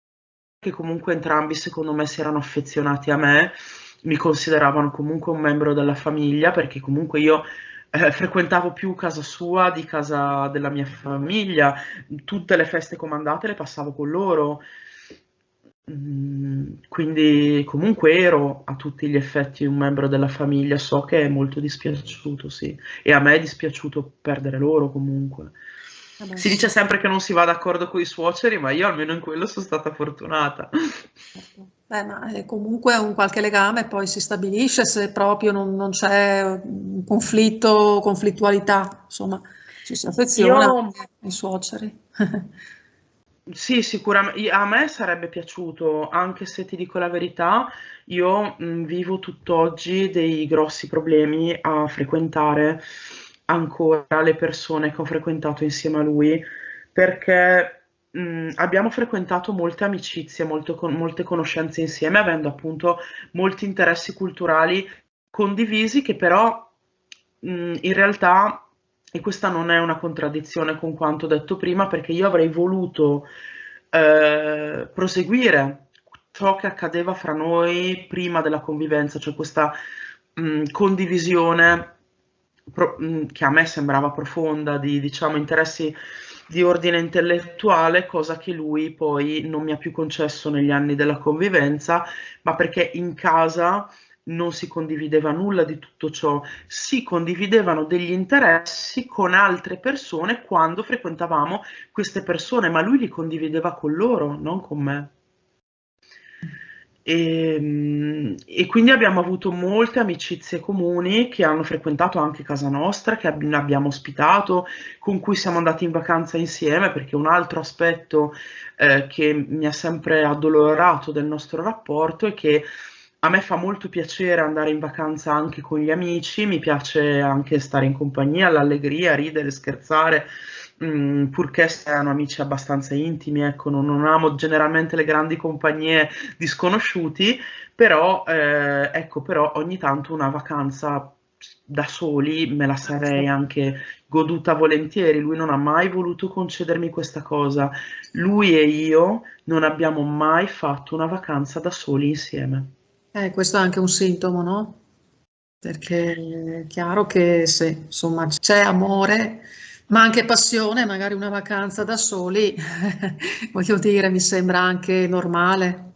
che comunque entrambi secondo me si erano affezionati a me, mi consideravano comunque un membro della famiglia, perché comunque io frequentavo più casa sua di casa della mia famiglia, tutte le feste comandate le passavo con loro. quindi comunque ero a tutti gli effetti un membro della famiglia, so che è molto dispiaciuto, sì, e a me è dispiaciuto perdere loro comunque. Vabbè, Si sì. dice sempre che non si va d'accordo con i suoceri, ma io almeno in quello sono stata fortunata. Certo. Beh, ma comunque un qualche legame poi si stabilisce se proprio non c'è un conflitto, conflittualità, insomma, ci si Io affeziona anche ai suoceri. sì, sicuramente a me sarebbe piaciuto, anche se ti dico la verità, io vivo tutt'oggi dei grossi problemi a frequentare ancora le persone che ho frequentato insieme a lui, perché abbiamo frequentato molte amicizie, molte conoscenze insieme, avendo appunto molti interessi culturali condivisi che però in realtà, e questa non è una contraddizione con quanto detto prima, perché io avrei voluto proseguire ciò che accadeva fra noi prima della convivenza, cioè questa condivisione che a me sembrava profonda di, diciamo, interessi di ordine intellettuale, cosa che lui poi non mi ha più concesso negli anni della convivenza, ma perché in casa non si condivideva nulla di tutto ciò, si condividevano degli interessi con altre persone quando frequentavamo queste persone, ma lui li condivideva con loro, non con me. E quindi abbiamo avuto molte amicizie comuni che hanno frequentato anche casa nostra, che abbiamo ospitato, con cui siamo andati in vacanza insieme, perché un altro aspetto che mi ha sempre addolorato del nostro rapporto è che a me fa molto piacere andare in vacanza anche con gli amici, mi piace anche stare in compagnia, l'allegria, ridere, scherzare, purché siano amici abbastanza intimi, ecco, non amo generalmente le grandi compagnie di sconosciuti, però, ecco, però ogni tanto una vacanza da soli me la sarei anche goduta volentieri. Lui non ha mai voluto concedermi questa cosa. Lui e io non abbiamo mai fatto una vacanza da soli insieme. Questo è anche un sintomo, no? Perché è chiaro che se insomma c'è amore, ma anche passione, magari una vacanza da soli, voglio dire, mi sembra anche normale,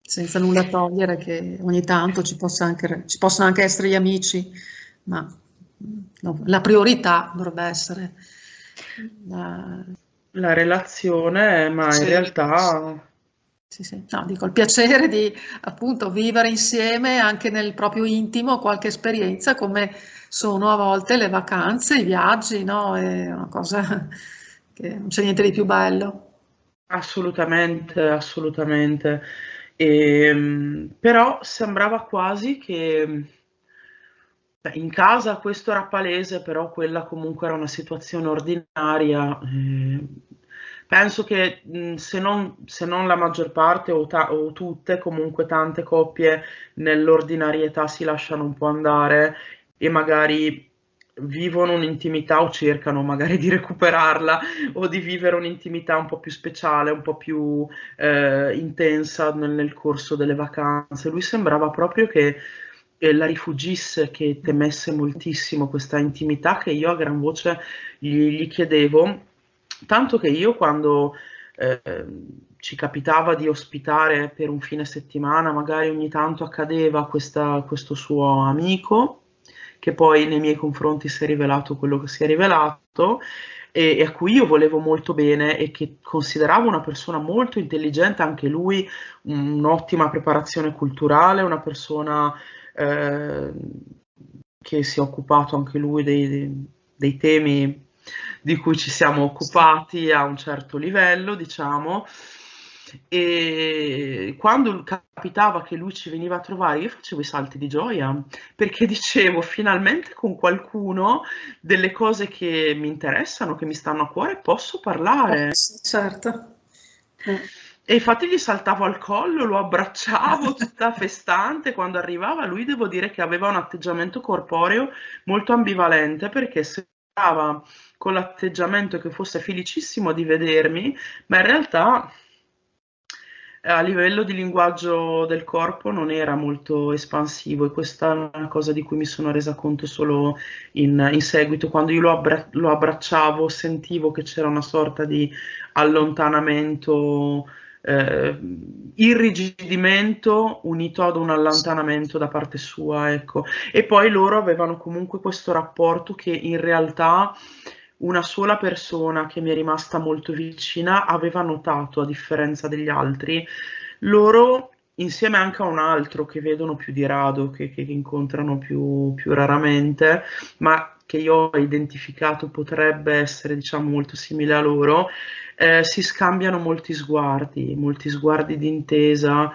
senza nulla togliere che ogni tanto ci possono anche essere gli amici, ma no, la priorità dovrebbe essere la, La relazione, ma in sì. realtà Sì, sì. No, dico il piacere di appunto vivere insieme anche nel proprio intimo qualche esperienza, come sono a volte le vacanze, i viaggi, no? È una cosa che non c'è niente di più bello. assolutamente, assolutamente. Però sembrava quasi che beh, in casa questo era palese, però quella comunque era una situazione ordinaria. Penso che se non la maggior parte o tutte, comunque tante coppie nell'ordinarietà si lasciano un po' andare e magari vivono un'intimità o cercano magari di recuperarla o di vivere un'intimità un po' più speciale, un po' più intensa nel corso delle vacanze. Lui sembrava proprio che la rifugisse, che temesse moltissimo questa intimità che io a gran voce gli chiedevo, tanto che io quando eh, ci capitava di ospitare per un fine settimana, magari ogni tanto accadeva questo suo amico, che poi nei miei confronti si è rivelato quello che si è rivelato, e a cui io volevo molto bene e che consideravo una persona molto intelligente, anche lui, un'ottima preparazione culturale, una persona eh, che si è occupato anche lui dei temi di cui ci siamo occupati a un certo livello, diciamo, e quando capitava che lui ci veniva a trovare, io facevo i salti di gioia, perché dicevo finalmente con qualcuno delle cose che mi interessano, che mi stanno a cuore, posso parlare. Sì, certo. E infatti gli saltavo al collo, lo abbracciavo tutta festante. Quando arrivava, lui devo dire che aveva un atteggiamento corporeo molto ambivalente perché sembrava con l'atteggiamento che fosse felicissimo di vedermi, ma in realtà a livello di linguaggio del corpo non era molto espansivo e questa è una cosa di cui mi sono resa conto solo in seguito. Quando io lo abbracciavo, sentivo che c'era una sorta di allontanamento irrigidimento unito ad un allontanamento da parte sua, ecco. E poi loro avevano comunque questo rapporto che in realtà una sola persona che mi è rimasta molto vicina aveva notato, a differenza degli altri, loro insieme anche a un altro che vedono più di rado, che incontrano più raramente, ma che io ho identificato potrebbe essere, diciamo, molto simile a loro, si scambiano molti sguardi di intesa,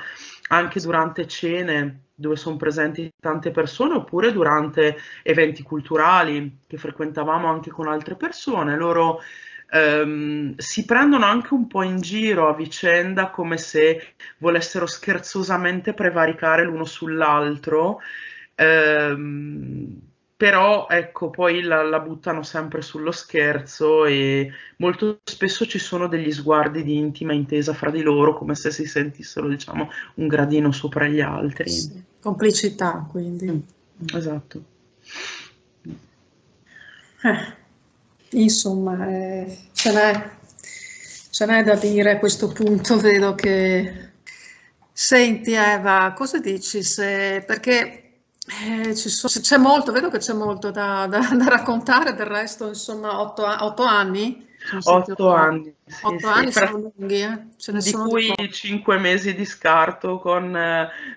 anche durante cene dove sono presenti tante persone, oppure durante eventi culturali che frequentavamo anche con altre persone. Loro si prendono anche un po' in giro a vicenda, come se volessero scherzosamente prevaricare l'uno sull'altro. Ehm, Però ecco, poi la buttano sempre sullo scherzo e molto spesso ci sono degli sguardi di intima intesa fra di loro, come se si sentissero, diciamo, un gradino sopra gli altri. Sì, complicità, quindi. Esatto. Insomma, ce n'è da dire a questo punto, vedo che... Senti Eva, cosa dici? Perché c'è molto, vedo che c'è molto da raccontare, del resto, insomma, 8 anni sono stati 8 anni, sì, 8 anni sì, sono lunghi, ce ne di sono di cui pochi. 5 mesi di scarto con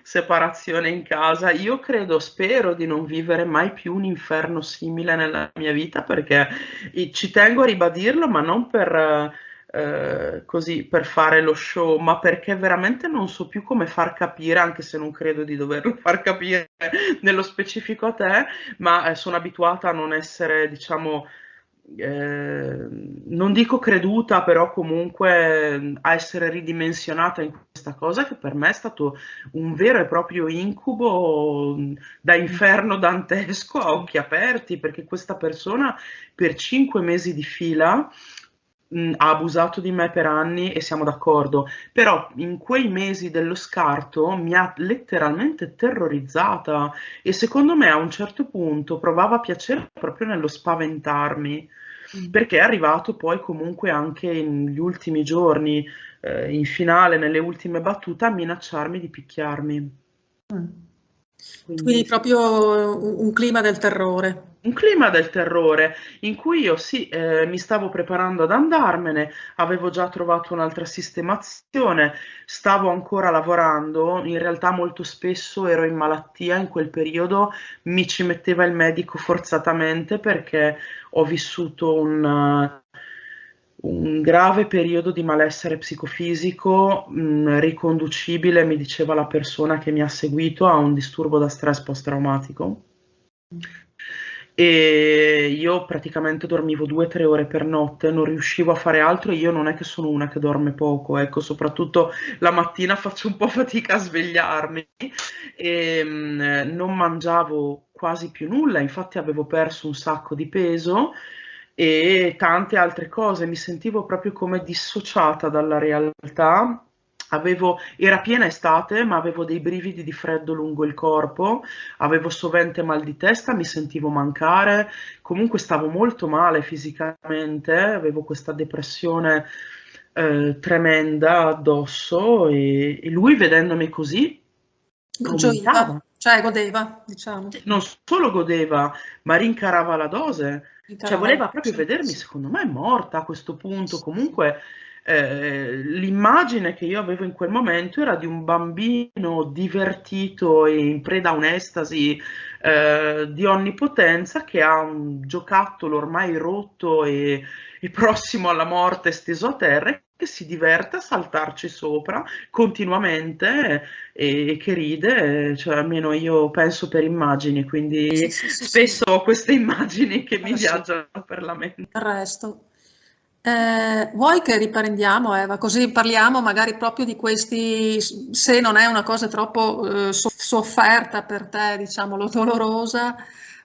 separazione in casa. Io credo, spero di non vivere mai più un inferno simile nella mia vita, perché ci tengo a ribadirlo, ma non per così per fare lo show, ma perché veramente non so più come far capire, anche se non credo di doverlo far capire nello specifico a te, ma sono abituata a non essere, diciamo, non dico creduta, però comunque a essere ridimensionata in questa cosa che per me è stato un vero e proprio incubo da inferno dantesco a occhi aperti, perché questa persona per 5 mesi di fila ha abusato di me per anni e siamo d'accordo, però in quei mesi dello scarto mi ha letteralmente terrorizzata e secondo me a un certo punto provava piacere proprio nello spaventarmi, perché è arrivato poi comunque anche negli ultimi giorni, in finale, nelle ultime battute, a minacciarmi di picchiarmi. Mm. Quindi Quindi sì. proprio un clima del terrore. Un clima del terrore in cui io sì, mi stavo preparando ad andarmene, avevo già trovato un'altra sistemazione, stavo ancora lavorando, in realtà molto spesso ero in malattia in quel periodo, mi ci metteva il medico forzatamente perché ho vissuto un grave periodo di malessere psicofisico, riconducibile, mi diceva la persona che mi ha seguito, a un disturbo da stress post-traumatico. E io praticamente dormivo 2 o 3 ore per notte, non riuscivo a fare altro. Io non è che sono una che dorme poco, ecco, soprattutto la mattina faccio un po' fatica a svegliarmi e non mangiavo quasi più nulla, infatti avevo perso un sacco di peso e tante altre cose, mi sentivo proprio come dissociata dalla realtà. Era piena estate, ma avevo dei brividi di freddo lungo il corpo, avevo sovente mal di testa, mi sentivo mancare, comunque stavo molto male fisicamente, avevo questa depressione tremenda addosso e lui vedendomi così Gioiva, aumentava. cioè godeva, diciamo. Non solo godeva, ma rincarava la dose, cioè Incaravalla. voleva proprio vedermi, secondo me, morta a questo punto. Comunque, l'immagine che io avevo in quel momento era di un bambino divertito e in preda a un'estasi di onnipotenza che ha un giocattolo ormai rotto e prossimo alla morte steso a terra e che si diverte a saltarci sopra continuamente e che ride, cioè almeno io penso per immagini, Sì, quindi sì, sì, sì. spesso ho queste immagini che mi Sì. viaggiano per la mente. Il resto. Vuoi che riprendiamo, Eva? Così parliamo magari proprio di questi, se non è una cosa troppo sofferta per te, diciamolo, dolorosa,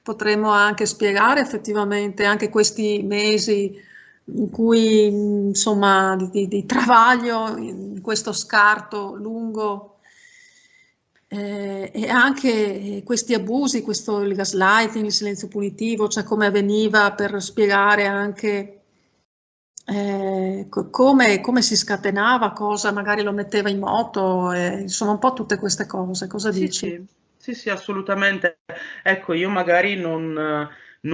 potremmo anche spiegare effettivamente anche questi mesi in cui, insomma, di travaglio, in questo scarto lungo. E anche questi abusi, il gaslighting, il silenzio punitivo, cioè come avveniva per spiegare anche come si scatenava, cosa magari lo metteva in moto, insomma un po' tutte queste cose, cosa Sì, dici? sì, sì, sì, assolutamente. Ecco, io magari non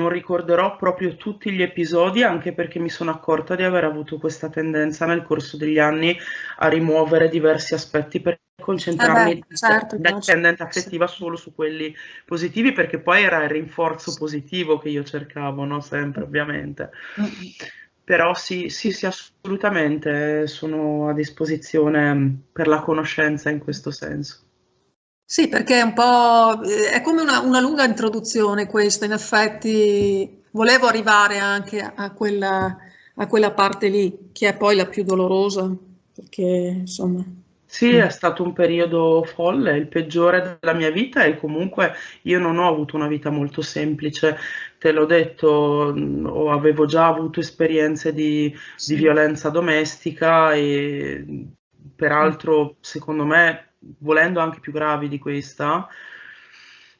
ricorderò proprio tutti gli episodi, anche perché mi sono accorta di aver avuto questa tendenza nel corso degli anni a rimuovere diversi aspetti per Eh beh, concentrarmi certo, da immagino. dipendente Sì. affettiva solo su quelli positivi, perché poi era il rinforzo positivo che io cercavo, no? Sempre, ovviamente. Mm. Però sì, sì, sì, assolutamente, sono a disposizione per la conoscenza in questo senso. Sì, perché è un po', è come una lunga introduzione questa, in effetti volevo arrivare anche a quella parte lì, che è poi la più dolorosa, perché insomma. Sì, Mm. è stato un periodo folle, il peggiore della mia vita e comunque io non ho avuto una vita molto semplice, te l'ho detto, avevo già avuto esperienze di Sì. violenza domestica e Mm. peraltro secondo me volendo anche più gravi di questa,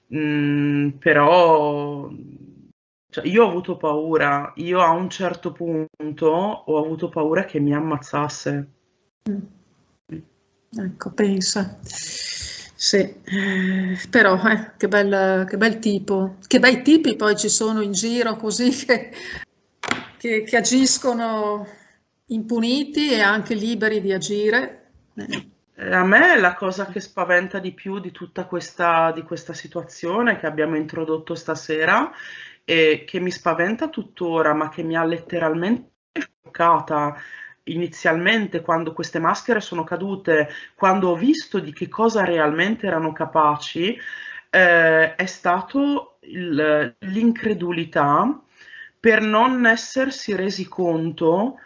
però cioè, io ho avuto paura, io a un certo punto ho avuto paura che mi ammazzasse. Mm. Ecco, pensa. Sì, però che bel tipo. Che bei tipi poi ci sono in giro così che agiscono impuniti e anche liberi di agire. A me la cosa che spaventa di più di questa situazione che abbiamo introdotto stasera e che mi spaventa tuttora, ma che mi ha letteralmente scioccata inizialmente quando queste maschere sono cadute, quando ho visto di che cosa realmente erano capaci, è stato l'incredulità per non essersi resi conto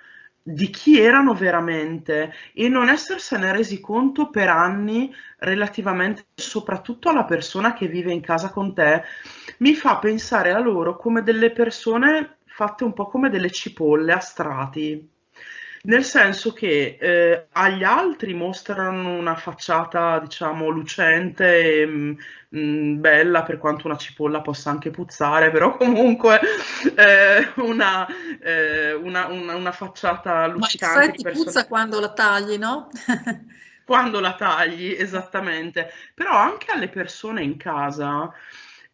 di chi erano veramente e non essersene resi conto per anni relativamente soprattutto alla persona che vive in casa con te, mi fa pensare a loro come delle persone fatte un po' come delle cipolle a strati. Nel senso che agli altri mostrano una facciata, diciamo, lucente e bella, per quanto una cipolla possa anche puzzare, però comunque una facciata Ma in luccicante di effetti persone. puzza quando la tagli, no? Quando la tagli, esattamente. Però anche alle persone in casa,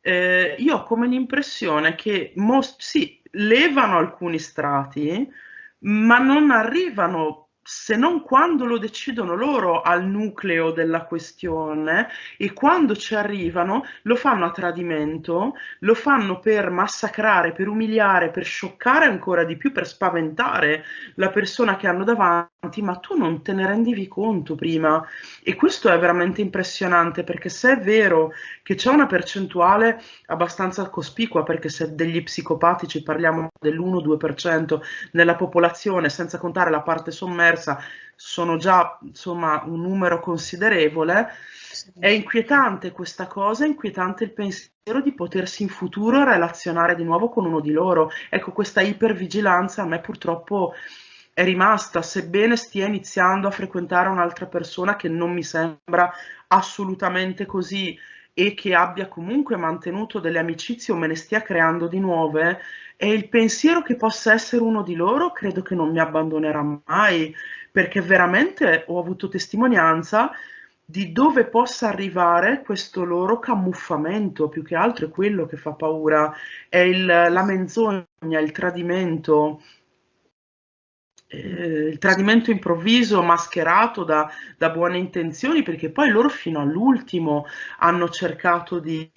io ho come l'impressione che sì, levano alcuni strati, ma non arrivano, se non quando lo decidono loro, al nucleo della questione e quando ci arrivano lo fanno a tradimento, lo fanno per massacrare, per umiliare, per scioccare ancora di più, per spaventare la persona che hanno davanti, ma tu non te ne rendevi conto prima. E questo è veramente impressionante perché se è vero che c'è una percentuale abbastanza cospicua, perché se degli psicopatici parliamo dell'1-2% nella popolazione, senza contare la parte sommersa, sono già insomma un numero considerevole. Sì. È inquietante questa cosa, è inquietante il pensiero di potersi in futuro relazionare di nuovo con uno di loro. Ecco, questa ipervigilanza a me purtroppo è rimasta, sebbene stia iniziando a frequentare un'altra persona che non mi sembra assolutamente così e che abbia comunque mantenuto delle amicizie o me ne stia creando di nuove, e il pensiero che possa essere uno di loro credo che non mi abbandonerà mai, perché veramente ho avuto testimonianza di dove possa arrivare questo loro camuffamento, più che altro è quello che fa paura, è la menzogna, il tradimento improvviso mascherato da buone intenzioni, perché poi loro fino all'ultimo hanno cercato di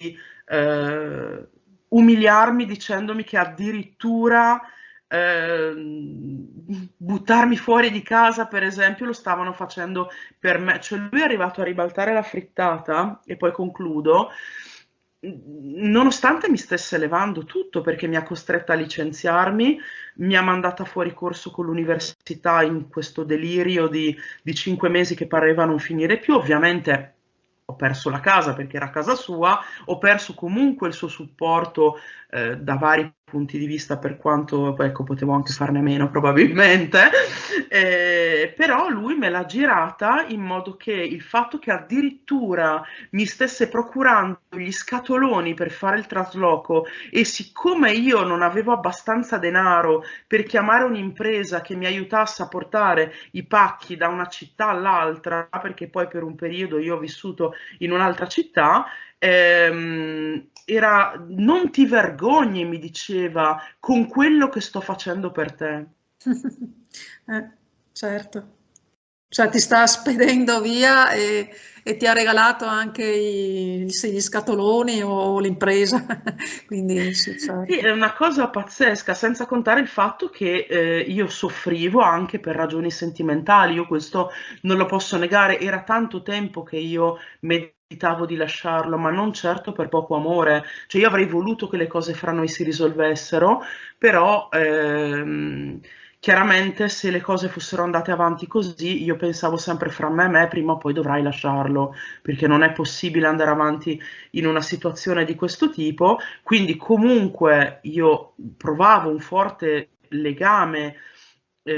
eh, umiliarmi dicendomi che addirittura buttarmi fuori di casa, per esempio, lo stavano facendo per me. Cioè lui è arrivato a ribaltare la frittata, e poi concludo, nonostante mi stesse levando tutto perché mi ha costretta a licenziarmi, mi ha mandata fuori corso con l'università in questo delirio di 5 mesi che pareva non finire più. Ovviamente ho perso la casa perché era casa sua, ho perso comunque il suo supporto da vari punti di vista, per quanto ecco, potevo anche farne meno probabilmente, però lui me l'ha girata in modo che il fatto che addirittura mi stesse procurando gli scatoloni per fare il trasloco, e siccome io non avevo abbastanza denaro per chiamare un'impresa che mi aiutasse a portare i pacchi da una città all'altra, perché poi per un periodo io ho vissuto in un'altra città, era non ti vergogni, mi diceva, con quello che sto facendo per te. Certo. Cioè ti sta spedendo via e ti ha regalato anche sì, gli scatoloni o l'impresa, quindi sì, Sì, certo. è una cosa pazzesca, senza contare il fatto che io soffrivo anche per ragioni sentimentali, io questo non lo posso negare, era tanto tempo che io meditavo di lasciarlo, ma non certo per poco amore, cioè io avrei voluto che le cose fra noi si risolvessero, però chiaramente se le cose fossero andate avanti così, io pensavo sempre fra me e me, prima o poi dovrai lasciarlo, perché non è possibile andare avanti in una situazione di questo tipo. Quindi comunque io provavo un forte legame,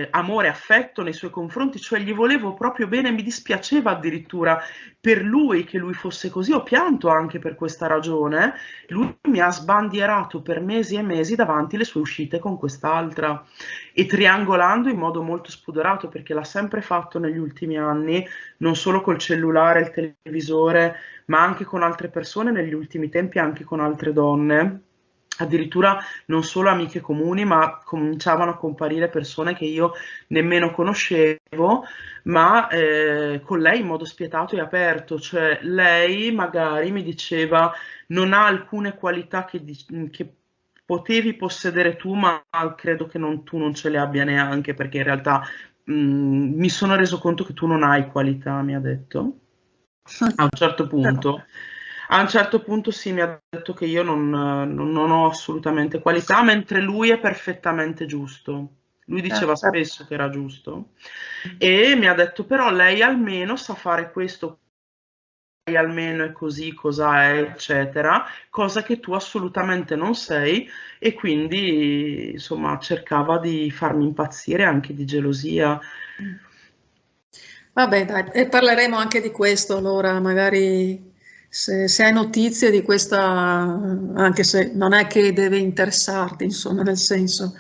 amore, affetto nei suoi confronti, cioè gli volevo proprio bene, mi dispiaceva addirittura per lui che lui fosse così, ho pianto anche per questa ragione, lui mi ha sbandierato per mesi e mesi davanti le sue uscite con quest'altra e triangolando in modo molto spudorato perché l'ha sempre fatto negli ultimi anni, non solo col cellulare, il televisore, ma anche con altre persone negli ultimi tempi, anche con altre donne. Addirittura non solo amiche comuni, ma cominciavano a comparire persone che io nemmeno conoscevo, ma con lei in modo spietato e aperto. Cioè lei magari mi diceva non ha alcune qualità che potevi possedere tu, ma credo che tu non ce le abbia neanche, perché in realtà mi sono reso conto che tu non hai qualità, mi ha detto. A un certo Però, punto. A un certo punto sì, mi ha detto che io non ho assolutamente qualità, mentre lui è perfettamente giusto. Lui diceva certo. spesso che era giusto e mi ha detto però lei almeno sa fare questo, lei almeno è così, cosa è, eccetera, cosa che tu assolutamente non sei e quindi insomma cercava di farmi impazzire anche di gelosia. Vabbè, dai, e parleremo anche di questo allora, magari se hai notizie di questa, anche se non è che deve interessarti, insomma, nel senso,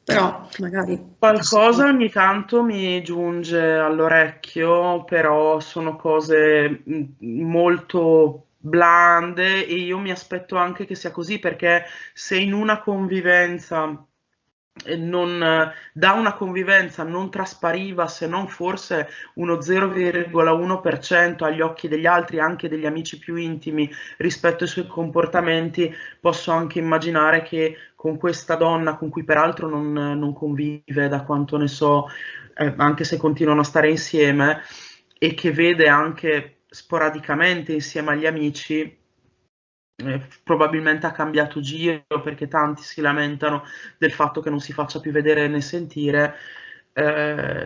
però magari Qualcosa ogni tanto mi giunge all'orecchio, però sono cose molto blande e io mi aspetto anche che sia così perché se in una convivenza da una convivenza non traspariva se non forse uno 0,1% agli occhi degli altri, anche degli amici più intimi, rispetto ai suoi comportamenti, posso anche immaginare che con questa donna, con cui peraltro non convive da quanto ne so, anche se continuano a stare insieme, e che vede anche sporadicamente insieme agli amici, probabilmente ha cambiato giro perché tanti si lamentano del fatto che non si faccia più vedere né sentire,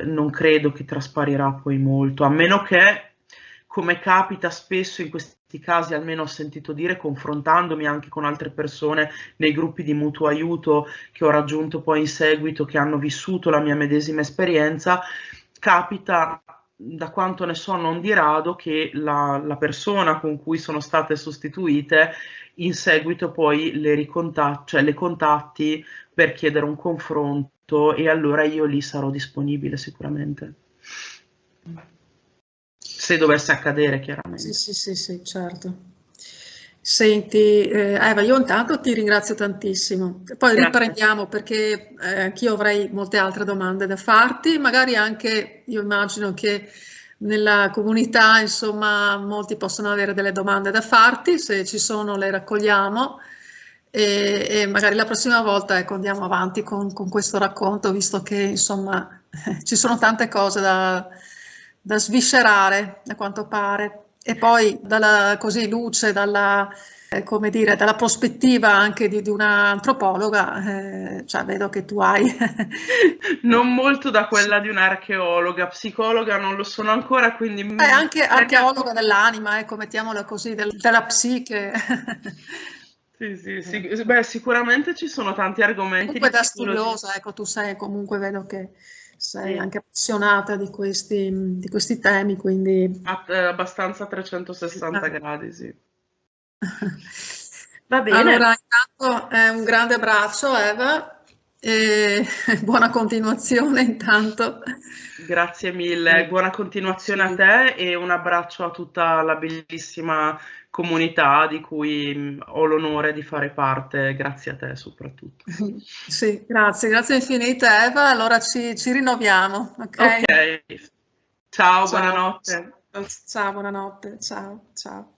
non credo che trasparirà poi molto, a meno che, come capita spesso in questi casi, almeno ho sentito dire, confrontandomi anche con altre persone nei gruppi di mutuo aiuto che ho raggiunto poi in seguito, che hanno vissuto la mia medesima esperienza, capita da quanto ne so non di rado che la persona con cui sono state sostituite in seguito poi cioè le contatti per chiedere un confronto e allora io lì sarò disponibile sicuramente. Se dovesse accadere, sì, chiaramente. sì, sì, sì, certo. Senti, Eva, io intanto ti ringrazio tantissimo. Poi Grazie. riprendiamo perché anch'io avrei molte altre domande da farti, magari anche io immagino che nella comunità, insomma, molti possono avere delle domande da farti, se ci sono le raccogliamo e magari la prossima volta ecco, andiamo avanti con questo racconto, visto che insomma ci sono tante cose da sviscerare, a quanto pare. E poi dalla così luce, dalla, come dire, dalla prospettiva anche di un'antropologa, cioè vedo che tu hai Non molto da quella di un'archeologa, psicologa non lo sono ancora, quindi anche archeologa dell'anima, ecco, mettiamola così, della psiche. Beh, sicuramente ci sono tanti argomenti Comunque di da psicologia. studiosa, ecco, tu sei comunque, vedo che sei Sì, anche appassionata di questi temi, quindi abbastanza a 360 gradi, sì. Va bene, allora intanto un grande abbraccio Eva e buona continuazione intanto. grazie mille, buona continuazione a Sì. te e un abbraccio a tutta la bellissima comunità di cui ho l'onore di fare parte, grazie a te soprattutto. Sì, grazie infinite Eva, allora ci rinnoviamo, Ok, ok? ciao, Ciao, buonanotte. ciao, buonanotte, ciao, ciao.